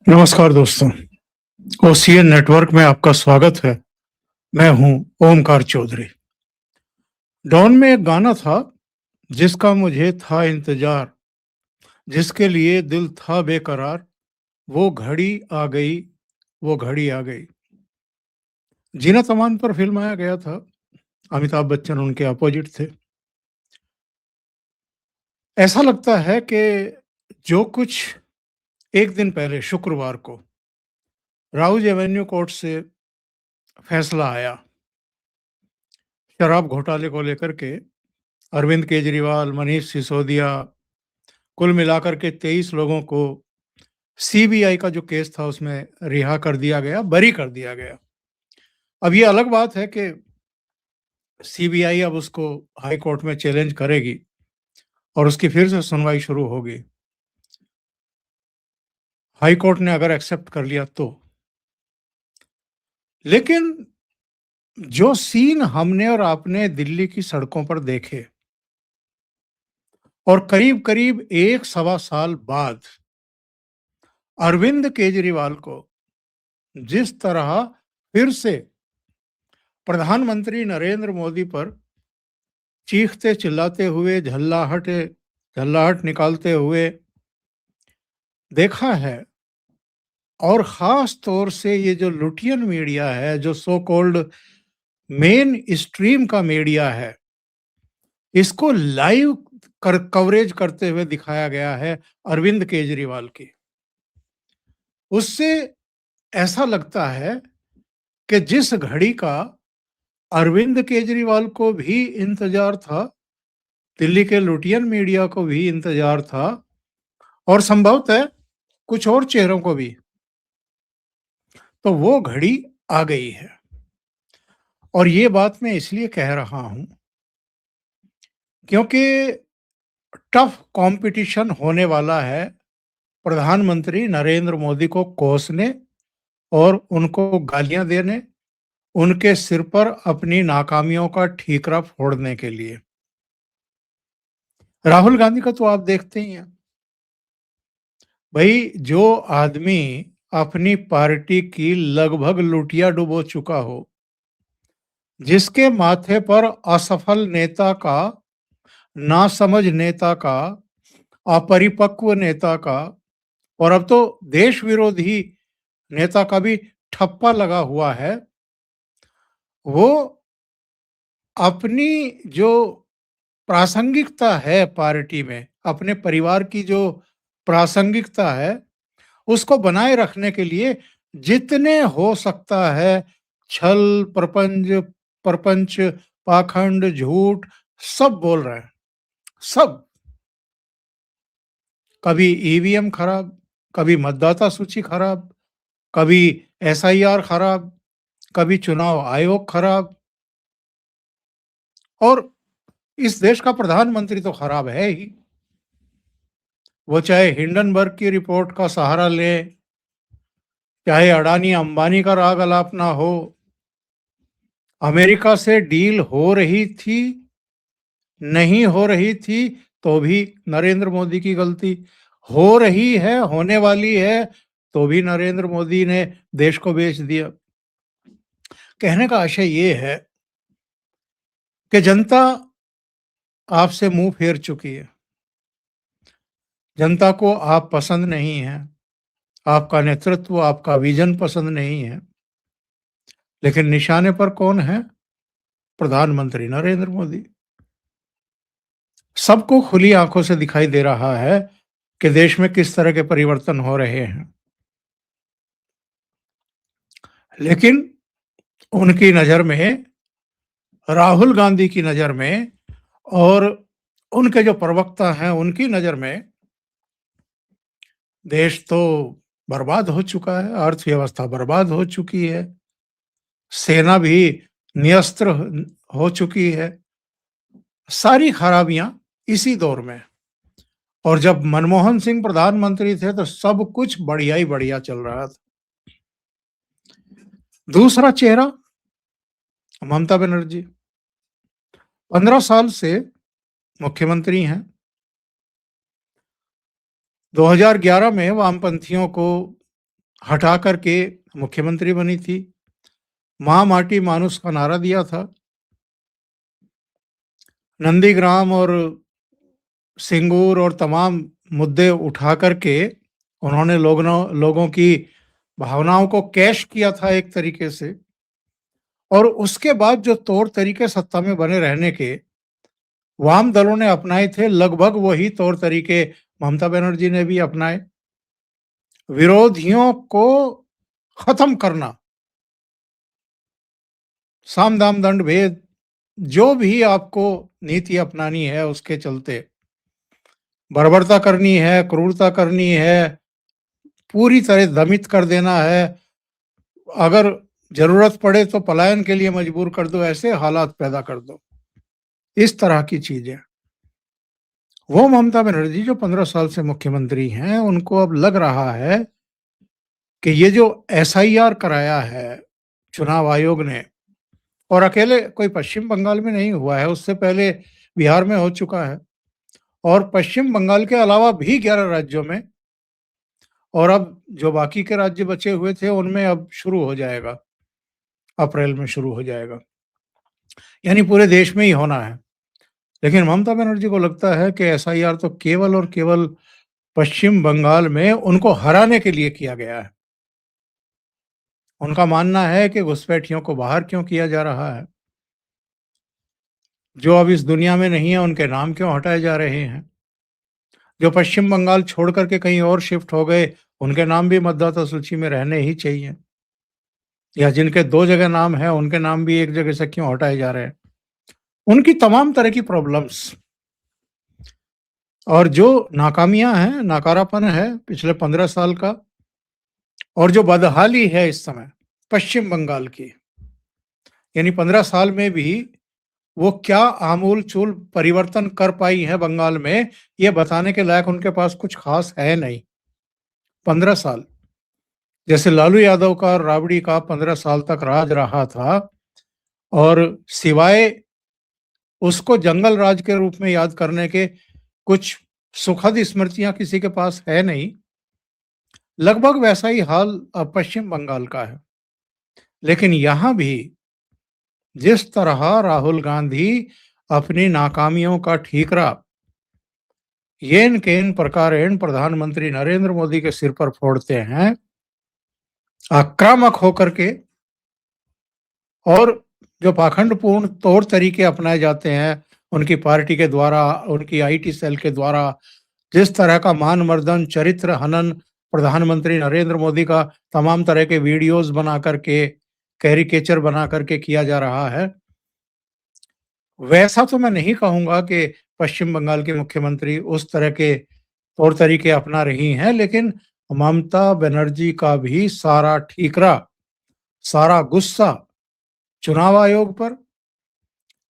नमस्कार दोस्तों, OCN network में आपका स्वागत है। मैं हूं ओमकार चौधरी। डॉन में एक गाना था, जिसका मुझे था इंतजार, जिसके लिए दिल था बेकरार। वो घड़ी आ गई, वो घड़ी आ गई। जीना तमान पर फिल्माया गया था। अमिताभ बच्चन उनके अपोजिट थे। ऐसा लगता है कि जो कुछ एक दिन पहले शुक्रवार को राउज एवेन्यू कोर्ट से फैसला आया शराब घोटाले को लेकर के, अरविंद केजरीवाल, मनीष सिसोदिया, कुल मिलाकर के 23 लोगों को सीबीआई का जो केस था उसमें रिहा कर दिया गया, बरी कर दिया गया। अब ये अलग बात है कि सीबीआई अब उसको हाई कोर्ट में चैलेंज करेगी और उसकी फिर से सुनवाई शुरू होगी। हाई कोर्ट ने अगर एक्सेप्ट कर लिया तो। लेकिन जो सीन हमने और आपने दिल्ली की सड़कों पर देखे और करीब करीब एक सवा साल बाद अरविंद केजरीवाल को जिस तरह फिर से प्रधानमंत्री नरेंद्र मोदी पर चीखते चिल्लाते हुए, झल्लाहट निकालते हुए देखा है, और खास तौर से ये जो लुटियन मीडिया है, जो सो कॉल्ड मेन स्ट्रीम का मीडिया है, इसको लाइव कवरेज करते हुए दिखाया गया है अरविंद केजरीवाल की। उससे ऐसा लगता है कि जिस घड़ी का अरविंद केजरीवाल को भी इंतजार था, दिल्ली के लुटियन मीडिया को भी इंतजार था, और संभवतः कुछ और चेहरों को भी, तो वो घड़ी आ गई है। और ये बात मैं इसलिए कह रहा हूं क्योंकि टफ कंपटीशन होने वाला है प्रधानमंत्री नरेंद्र मोदी को कोसने और उनको गालियां देने, उनके सिर पर अपनी नाकामियों का ठीकरा फोड़ने के लिए। राहुल गांधी का तो आप देखते ही हैं भाई। जो आदमी अपनी पार्टी की लगभग लुटिया डुबो चुका हो, जिसके माथे पर असफल नेता का, नासमझ नेता का, अपरिपक्व नेता का, और अब तो देश विरोधी नेता का भी ठप्पा लगा हुआ है, वो अपनी जो प्रासंगिकता है पार्टी में, अपने परिवार की जो प्रासंगिकता है, उसको बनाए रखने के लिए जितने हो सकता है छल, प्रपंच, पाखंड, झूठ सब बोल रहे हैं। सब। कभी ईवीएम खराब, कभी मतदाता सूची खराब, कभी एसआईआर खराब, कभी चुनाव आयोग खराब, और इस देश का प्रधानमंत्री तो खराब है ही। वो चाहे हिंडनबर्ग की रिपोर्ट का सहारा ले, चाहे अडानी अंबानी का राग अलापना हो, अमेरिका से डील हो रही थी, नहीं हो रही थी, तो भी नरेंद्र मोदी की गलती। हो रही है, होने वाली है, तो भी नरेंद्र मोदी ने देश को बेच दिया। कहने का आशय ये है कि जनता आपसे मुंह फेर चुकी है। जनता को आप पसंद नहीं है, आपका नेतृत्व, आपका विजन पसंद नहीं है। लेकिन निशाने पर कौन है? प्रधानमंत्री नरेंद्र मोदी। सबको खुली आंखों से दिखाई दे रहा है कि देश में किस तरह के परिवर्तन हो रहे हैं। लेकिन उनकी नजर में, राहुल गांधी की नजर में, और उनके जो प्रवक्ता हैं उनकी नजर में, देश तो बर्बाद हो चुका है, अर्थव्यवस्था बर्बाद हो चुकी है, सेना भी नियस्त्र हो चुकी है। सारी खराबियां इसी दौर में। और जब मनमोहन सिंह प्रधानमंत्री थे तो सब कुछ बढ़िया ही बढ़िया चल रहा था। दूसरा चेहरा ममता बनर्जी, 15 साल से मुख्यमंत्री हैं। 2011 में वामपंथियों को हटा करके मुख्यमंत्री बनी थी। माँ माटी मानुष का नारा दिया था। नंदीग्राम और सिंगूर और तमाम मुद्दे उठा करके उन्होंने लोगों की भावनाओं को कैश किया था एक तरीके से। और उसके बाद जो तौर तरीके सत्ता में बने रहने के वाम दलों ने अपनाए थे, लगभग वही तौर तरीके ममता बनर्जी ने भी अपनाए। विरोधियों को खत्म करना, साम दाम दंड भेद, जो भी आपको नीति अपनानी है उसके चलते बर्बरता करनी है, क्रूरता करनी है, पूरी तरह दमित कर देना है, अगर जरूरत पड़े तो पलायन के लिए मजबूर कर दो, ऐसे हालात पैदा कर दो, इस तरह की चीजें। वो ममता बनर्जी जो 15 साल से मुख्यमंत्री हैं, उनको अब लग रहा है कि ये जो एसआईआर कराया है चुनाव आयोग ने, और अकेले कोई पश्चिम बंगाल में नहीं हुआ है, उससे पहले बिहार में हो चुका है, और पश्चिम बंगाल के अलावा भी 11 राज्यों में, और अब जो बाकी के राज्य बचे हुए थे उनमें अब शुरू हो जाएगा, अप्रैल में शुरू हो जाएगा, यानी पूरे देश में ही होना है। लेकिन ममता बनर्जी को लगता है कि एसआईआर तो केवल और केवल पश्चिम बंगाल में उनको हराने के लिए किया गया है। उनका मानना है कि घुसपैठियों को बाहर क्यों किया जा रहा है, जो अब इस दुनिया में नहीं है उनके नाम क्यों हटाए जा रहे हैं, जो पश्चिम बंगाल छोड़ करके कहीं और शिफ्ट हो गए उनके नाम भी मतदाता सूची में रहने ही चाहिए, या जिनके 2 जगह नाम है उनके नाम भी एक जगह से क्यों हटाए जा रहे हैं। उनकी तमाम तरह की प्रॉब्लम्स और जो नाकामियां हैं, नकारापन है पिछले 15 साल का, और जो बदहाली है इस समय पश्चिम बंगाल की, यानी 15 साल में भी वो क्या आमूल चूल परिवर्तन कर पाई है बंगाल में, ये बताने के लायक उनके पास कुछ खास है नहीं। 15 साल, जैसे लालू यादव का और राबड़ी का 15 साल तक राज रहा था, और सिवाय उसको जंगल राज के रूप में याद करने के कुछ सुखद स्मृतियां किसी के पास है नहीं। लगभग वैसा ही हाल अब पश्चिम बंगाल का है। लेकिन यहां भी जिस तरह राहुल गांधी अपनी नाकामियों का ठीकरा येन केन प्रकारेण प्रधानमंत्री नरेंद्र मोदी के सिर पर फोड़ते हैं, आक्रामक होकर के, और जो पाखंडपूर्ण तौर तरीके अपनाए जाते हैं उनकी पार्टी के द्वारा, उनकी आईटी सेल के द्वारा, जिस तरह का मान-मर्दन, चरित्र हनन प्रधानमंत्री नरेंद्र मोदी का तमाम तरह के वीडियोस बना करके, कैरिकेचर बना करके किया जा रहा है, वैसा तो मैं नहीं कहूँगा कि पश्चिम बंगाल के मुख्यमंत्री उस तरह के तौर तरीके अपना रही हैं, लेकिन ममता बनर्जी का भी सारा ठीकरा, सारा गुस्सा चुनाव आयोग पर,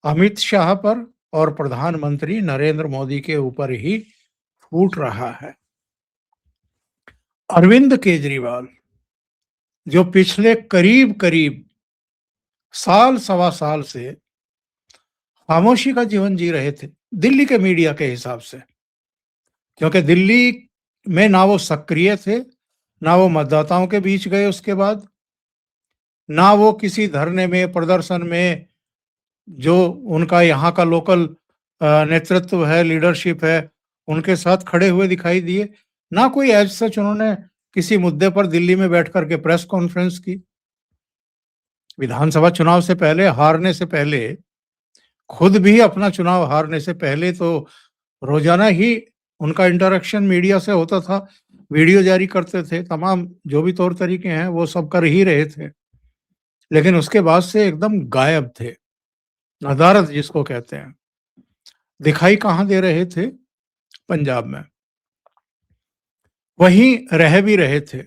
अमित शाह पर और प्रधानमंत्री नरेंद्र मोदी के ऊपर ही फूट रहा है। अरविंद केजरीवाल, जो पिछले करीब-करीब साल सवा साल से खामोशी का जीवन जी रहे थे, दिल्ली के मीडिया के हिसाब से, क्योंकि दिल्ली में ना वो सक्रिय थे, ना वो मतदाताओं के बीच गए उसके बाद, ना वो किसी धरने में, प्रदर्शन में, जो उनका यहाँ का लोकल नेतृत्व है, लीडरशिप है, उनके साथ खड़े हुए दिखाई दिए, ना कोई एज़ सच उन्होंने किसी मुद्दे पर दिल्ली में बैठ कर के प्रेस कॉन्फ्रेंस की। विधानसभा चुनाव से पहले, हारने से पहले, खुद भी अपना चुनाव हारने से पहले तो रोज़ाना ही उनका इंटरेक्शन मीडिया से होता था, वीडियो जारी करते थे, तमाम जो भी तौर तरीके हैं वो सब कर ही रहे थे। लेकिन उसके बाद से एकदम गायब थे, नदारद जिसको कहते हैं। दिखाई कहाँ दे रहे थे? पंजाब में। वहीं रह भी रहे थे,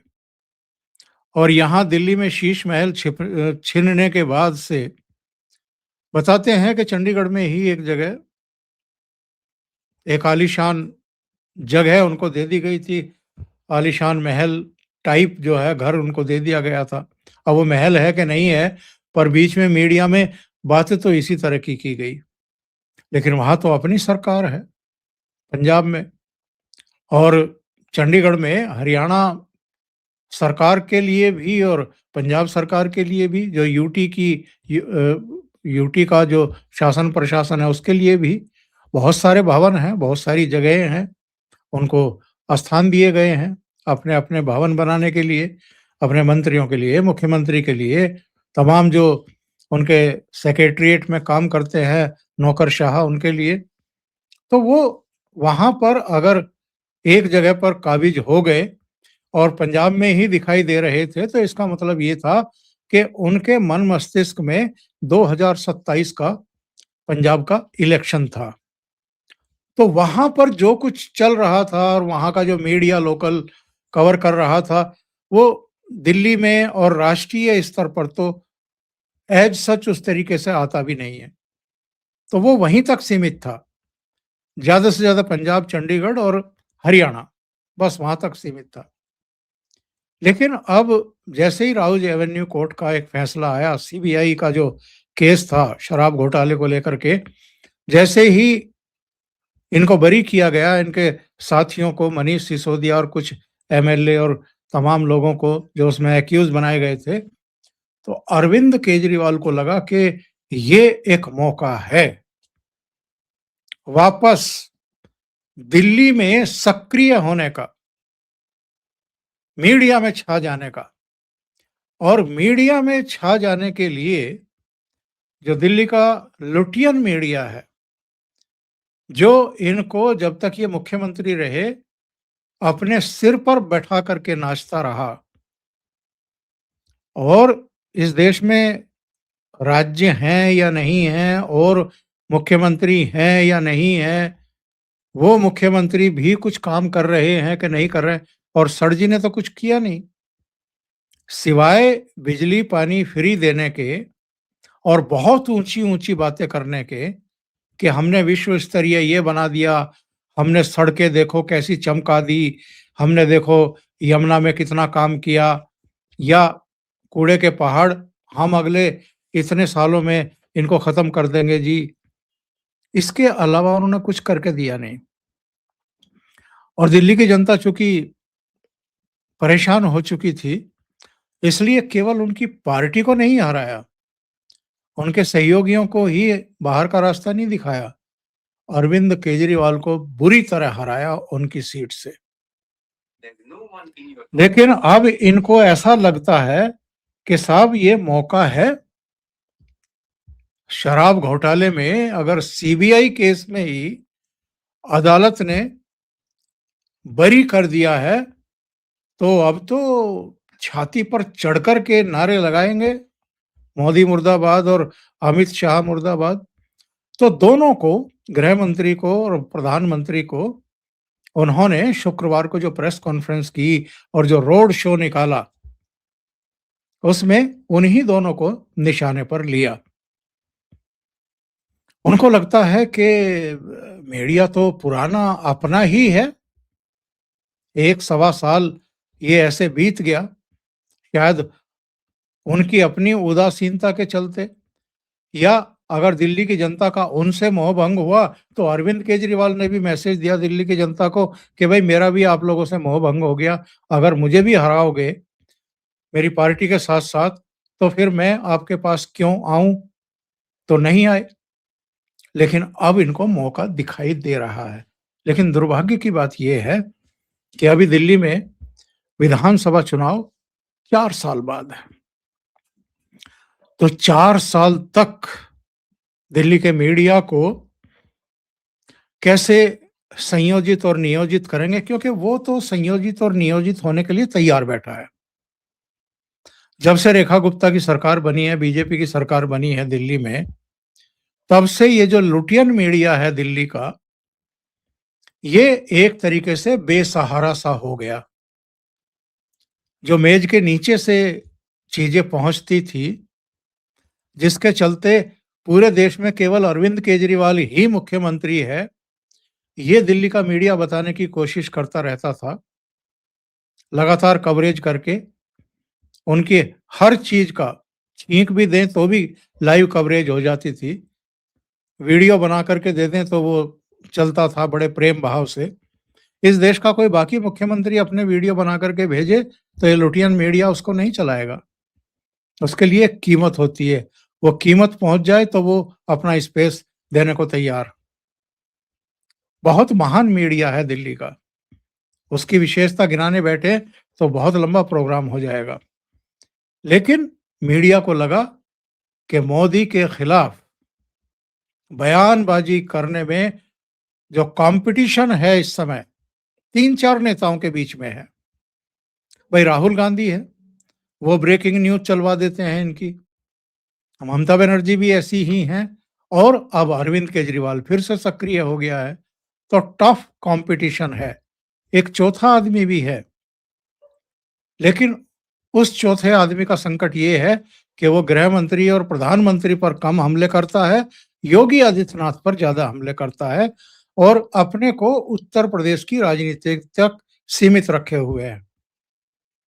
और यहाँ दिल्ली में शीश महल छीनने के बाद से बताते हैं कि चंडीगढ़ में ही एक जगह, एक आलीशान जगह उनको दे दी गई थी, आलीशान महल टाइप जो है घर उनको दे दिया गया था। अब वो महल है कि नहीं है, पर बीच में मीडिया में बातें तो इसी तरह की गई। लेकिन वहाँ तो अपनी सरकार है, पंजाब में, और चंडीगढ़ में हरियाणा सरकार के लिए भी और पंजाब सरकार के लिए भी, जो यूटी का जो शासन प्रशासन है उसके लिए भी बहुत सारे भवन हैं, बहुत सारी जगहें हैं। उनको स्थान दिए गए हैं अपने-अपने भवन बनाने के लिए, अपने मंत्रियों के लिए, मुख्यमंत्री के लिए, तमाम जो उनके सेक्रेटेरिएट में काम करते हैं नौकरशाह उनके लिए। तो वो वहाँ पर अगर एक जगह पर काबिज हो गए और पंजाब में ही दिखाई दे रहे थे, तो इसका मतलब ये था कि उनके मन मस्तिष्क में 2027 का पंजाब का इलेक्शन था। तो वहाँ पर जो कुछ चल रहा था और वहाँ का जो मीडिया लोकल कवर कर रहा था, वो दिल्ली में और राष्ट्रीय स्तर पर तो एज़ सच उस तरीके से आता भी नहीं है। तो वो वहीं तक सीमित था। ज़्यादा से ज़्यादा पंजाब, चंडीगढ़ और हरियाणा, बस वहाँ तक सीमित था। लेकिन अब जैसे ही राउज एवेन्यू कोर्ट का एक फैसला आया, सीबीआई का जो केस था शराब घोटाले को लेकर के, जैसे ही इनको बरी किया गया, इनके साथियों को, मनीष सिसोदिया और कुछ एमएलए और तमाम लोगों को जो उसमें एक्यूज बनाए गए थे, तो अरविंद केजरीवाल को लगा कि ये एक मौका है वापस दिल्ली में सक्रिय होने का, मीडिया में छा जाने का। और मीडिया में छा जाने के लिए जो दिल्ली का लुटियन मीडिया है, जो इनको जब तक ये मुख्यमंत्री रहे अपने सिर पर बैठा करके नाचता रहा, और इस देश में राज्य हैं या नहीं हैं और मुख्यमंत्री हैं या नहीं हैं, वो मुख्यमंत्री भी कुछ काम कर रहे हैं कि नहीं कर रहे हैं, और सर जी ने तो कुछ किया नहीं सिवाय बिजली पानी फ्री देने के और बहुत ऊंची ऊंची बातें करने के कि हमने विश्व स्तरीय ये बना दिया, हमने सड़कें देखो कैसी चमका दी, हमने देखो यमुना में कितना काम किया, या कूड़े के पहाड़ हम अगले इतने सालों में इनको खत्म कर देंगे जी। इसके अलावा उन्होंने कुछ करके दिया नहीं। और दिल्ली की जनता चूंकि परेशान हो चुकी थी, इसलिए केवल उनकी पार्टी को नहीं हराया, उनके सहयोगियों को ही बाहर का रास्ता नहीं दिखाया, अरविंद केजरीवाल को बुरी तरह हराया उनकी सीट से। लेकिन अब इनको ऐसा लगता है कि साहब ये मौका है, शराब घोटाले में अगर सीबीआई केस में ही अदालत ने बरी कर दिया है, तो अब तो छाती पर चढ़कर के नारे लगाएंगे, मोदी मुर्दाबाद और अमित शाह मुर्दाबाद। तो दोनों को, गृह मंत्री को और प्रधानमंत्री को, उन्होंने शुक्रवार को जो प्रेस कॉन्फ्रेंस की और जो रोड शो निकाला, उसमें उन्हीं दोनों को निशाने पर लिया। उनको लगता है कि मीडिया तो पुराना अपना ही है, 1 सवा साल ये ऐसे बीत गया, शायद उनकी अपनी उदासीनता के चलते, या अगर दिल्ली की जनता का उनसे मोह भंग हुआ तो अरविंद केजरीवाल ने भी मैसेज दिया दिल्ली की जनता को कि भाई मेरा भी आप लोगों से मोह भंग हो गया, अगर मुझे भी हराओगे मेरी पार्टी के साथ साथ तो फिर मैं आपके पास क्यों आऊं, तो नहीं आए। लेकिन अब इनको मौका दिखाई दे रहा है। लेकिन दुर्भाग्य की बात यह है कि अभी दिल्ली में विधानसभा चुनाव 4 साल बाद है। तो 4 साल तक दिल्ली के मीडिया को कैसे संयोजित और नियोजित करेंगे, क्योंकि वो तो संयोजित और नियोजित होने के लिए तैयार बैठा है। जब से रेखा गुप्ता की सरकार बनी है, बीजेपी की सरकार बनी है दिल्ली में, तब से ये जो लुटियन मीडिया है दिल्ली का, ये एक तरीके से बेसहारा सा हो गया। जो मेज के नीचे से चीजें पहुंचती थी, जिसके चलते पूरे देश में केवल अरविंद केजरीवाल ही मुख्यमंत्री है, ये दिल्ली का मीडिया बताने की कोशिश करता रहता था, लगातार कवरेज करके उनकी हर चीज का छींक भी दें तो भी लाइव कवरेज हो जाती थी, वीडियो बना करके दे दें तो वो चलता था बड़े प्रेम भाव से। इस देश का कोई बाकी मुख्यमंत्री अपने वीडियो बना करके भेजे तो ये लुटियन मीडिया उसको नहीं चलाएगा। उसके लिए एक कीमत होती है, वो कीमत पहुंच जाए तो वो अपना स्पेस देने को तैयार। बहुत महान मीडिया है दिल्ली का, उसकी विशेषता गिनाने बैठे तो बहुत लंबा प्रोग्राम हो जाएगा। लेकिन मीडिया को लगा कि मोदी के खिलाफ बयानबाजी करने में जो कंपटीशन है इस समय 3-4 नेताओं के बीच में है। भाई राहुल गांधी है, वो ब्रेकिंग न्यूज़ चलवा देते हैं इनकी। ममता बनर्जी भी ऐसी ही हैं और अब अरविंद केजरीवाल फिर से सक्रिय हो गया है। तो टफ कंपटीशन है। एक चौथा आदमी भी है, लेकिन उस चौथे आदमी का संकट ये है कि वो गृह मंत्री और प्रधानमंत्री पर कम हमले करता है, योगी आदित्यनाथ पर ज्यादा हमले करता है और अपने को उत्तर प्रदेश की राजनीति तक सीमित रखे हुए हैं।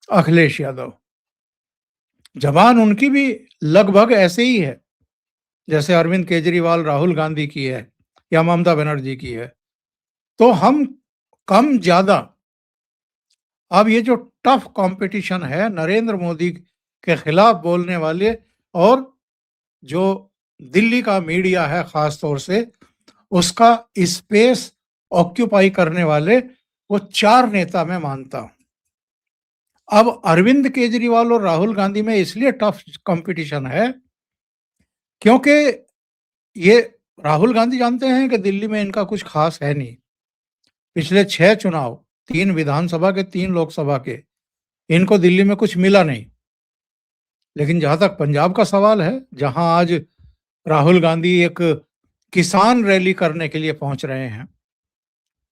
अखिलेश यादव, जबान उनकी भी लगभग ऐसे ही है जैसे अरविंद केजरीवाल राहुल गांधी की है या ममता बनर्जी की है। तो हम कम ज्यादा, अब ये जो टफ कंपटीशन है नरेंद्र मोदी के खिलाफ बोलने वाले और जो दिल्ली का मीडिया है खास तौर से उसका स्पेस ऑक्यूपाई करने वाले, वो 4 नेता मैं मानता हूं। अब अरविंद केजरीवाल और राहुल गांधी में इसलिए टफ कंपटीशन है क्योंकि ये राहुल गांधी जानते हैं कि दिल्ली में इनका कुछ खास है नहीं। पिछले 6 चुनाव, 3 विधानसभा के 3 लोकसभा के, इनको दिल्ली में कुछ मिला नहीं। लेकिन जहां तक पंजाब का सवाल है, जहां आज राहुल गांधी एक किसान रैली करने के लिए पहुंच रहे हैं,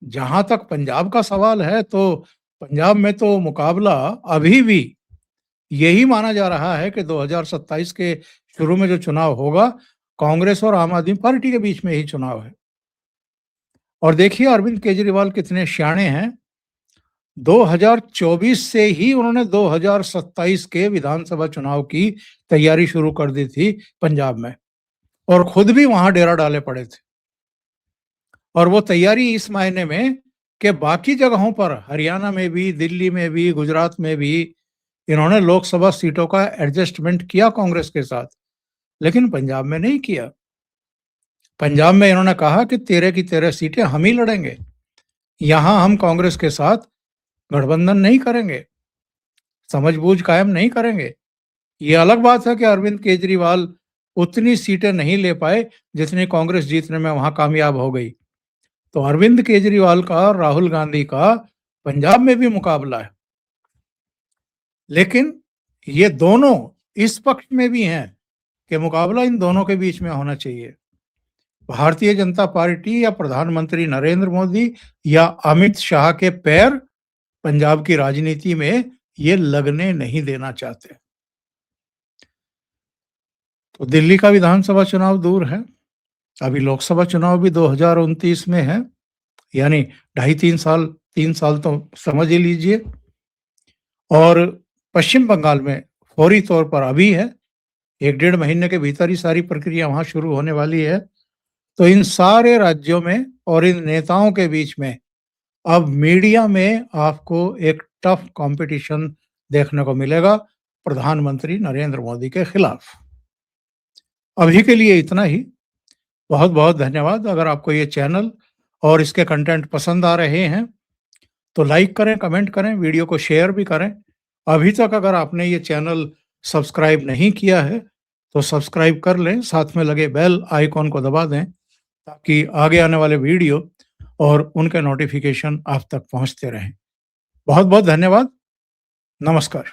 जहां तक पंजाब का सवाल है तो पंजाब में तो मुकाबला अभी भी यही माना जा रहा है कि 2027 के शुरू में जो चुनाव होगा, कांग्रेस और आम आदमी पार्टी के बीच में ही चुनाव है। और देखिए अरविंद केजरीवाल कितने शाणे हैं, 2024 से ही उन्होंने 2027 के विधानसभा चुनाव की तैयारी शुरू कर दी थी पंजाब में और खुद भी वहां डेरा डाले पड़े थे। और वो तैयारी इस मायने में कि बाकी जगहों पर हरियाणा में भी, दिल्ली में भी, गुजरात में भी इन्होंने लोकसभा सीटों का एडजस्टमेंट किया कांग्रेस के साथ, लेकिन पंजाब में नहीं किया। पंजाब में इन्होंने कहा कि 13 की 13 सीटें हम ही लड़ेंगे, यहां हम कांग्रेस के साथ गठबंधन नहीं करेंगे, समझबूझ कायम नहीं करेंगे। ये अलग बात है कि अरविंद केजरीवाल उतनी सीटें नहीं ले पाए जितनी कांग्रेस जीतने में वहां कामयाब हो गई। तो अरविंद केजरीवाल का और राहुल गांधी का पंजाब में भी मुकाबला है, लेकिन ये दोनों इस पक्ष में भी हैं कि मुकाबला इन दोनों के बीच में होना चाहिए। भारतीय जनता पार्टी या प्रधानमंत्री नरेंद्र मोदी या अमित शाह के पैर पंजाब की राजनीति में ये लगने नहीं देना चाहते। तो दिल्ली का विधानसभा चुनाव दूर है, अभी लोकसभा चुनाव भी 2029 में है, यानी 2.5-3 साल तो समझ ही लीजिए। और पश्चिम बंगाल में फौरी तौर पर अभी है, 1-1.5 महीने के भीतर ही सारी प्रक्रिया वहां शुरू होने वाली है। तो इन सारे राज्यों में और इन नेताओं के बीच में अब मीडिया में आपको एक टफ कंपटीशन देखने को मिलेगा प्रधानमंत्री नरेंद्र मोदी के खिलाफ। अभी के लिए इतना ही। बहुत बहुत धन्यवाद। अगर आपको ये चैनल और इसके कंटेंट पसंद आ रहे हैं तो लाइक करें, कमेंट करें, वीडियो को शेयर भी करें। अभी तक अगर आपने ये चैनल सब्सक्राइब नहीं किया है तो सब्सक्राइब कर लें, साथ में लगे बेल आइकॉन को दबा दें ताकि आगे आने वाले वीडियो और उनके नोटिफिकेशन आप तक पहुंचते रहें। बहुत बहुत धन्यवाद। नमस्कार।